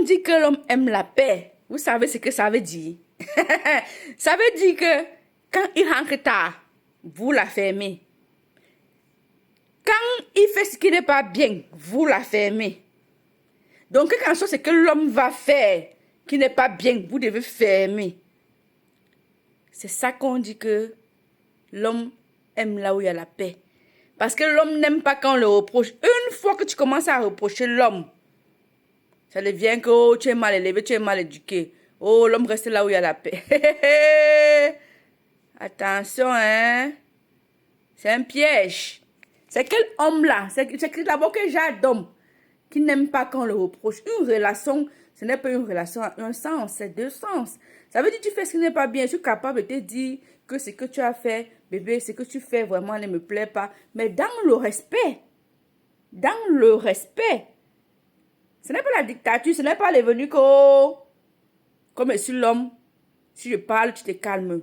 on dit que l'homme aime la paix, vous savez ce que ça veut dire? Ça veut dire que quand il rentre tard, vous la fermez. Quand il fait ce qui n'est pas bien, vous la fermez. Donc, quelque chose, c'est que l'homme va faire qui n'est pas bien, vous devez fermer. C'est ça qu'on dit que l'homme aime là où il y a la paix. Parce que l'homme n'aime pas quand on le reproche. Une fois que tu commences à reprocher l'homme, ça devient que oh, tu es mal élevé, tu es mal éduqué. Oh, l'homme reste là où il y a la paix. Attention, hein. C'est un piège. C'est quel homme-là? C'est d'abord quel genre d'homme qui n'aime pas quand on le reproche. Une relation, ce n'est pas une relation à un sens, c'est deux sens. Ça veut dire que tu fais ce qui n'est pas bien. Je suis capable de te dire que ce que tu as fait, bébé, ce que tu fais vraiment ne me plaît pas. Mais dans le respect. Dans le respect. Ce n'est pas la dictature, ce n'est pas les venus que, comme je suis l'homme, si je parle, tu te calmes.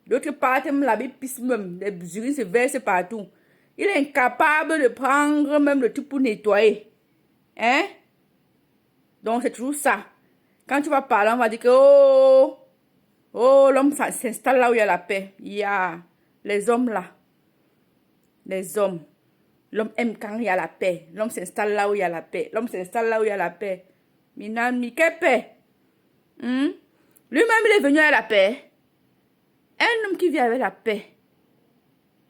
D'autre part, la Bible pisse même, les urines se versent partout. Il est incapable de prendre même le tout pour nettoyer. Hein? Donc, c'est toujours ça. Quand tu vas parler, on va dire que, oh, l'homme s'installe là où il y a la paix. Il y a les hommes là. Les hommes. L'homme aime quand il y a la paix. L'homme s'installe là où il y a la paix. L'homme s'installe là où il y a la paix. Minami, quelle paix? Lui-même, il est venu à la paix. Un homme qui vit avec la paix,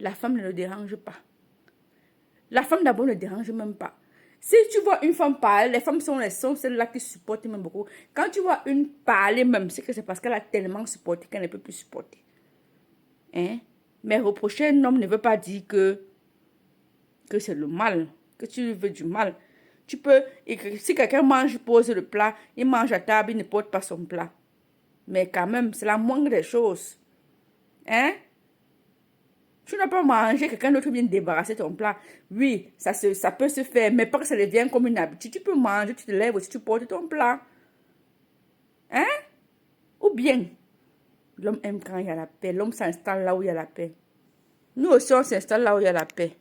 la femme ne le dérange pas. La femme d'abord ne dérange même pas. Si tu vois une femme parler, les femmes sont celles-là qui supportent même beaucoup. Quand tu vois une parler même, c'est que c'est parce qu'elle a tellement supporté qu'elle ne peut plus supporter. Hein? Mais reprocher un homme ne veut pas dire que c'est le mal, que tu veux du mal. Tu peux, si quelqu'un mange, pose le plat, il mange à table, il ne porte pas son plat. Mais quand même, c'est la moindre des choses. Hein? Tu n'as pas mangé, quelqu'un d'autre vient débarrasser ton plat. Oui, ça peut se faire, mais pas que ça devienne comme une habitude. Tu peux manger, tu te lèves aussi, tu portes ton plat. Hein? Ou bien, l'homme aime quand il y a la paix. L'homme s'installe là où il y a la paix. Nous aussi, on s'installe là où il y a la paix.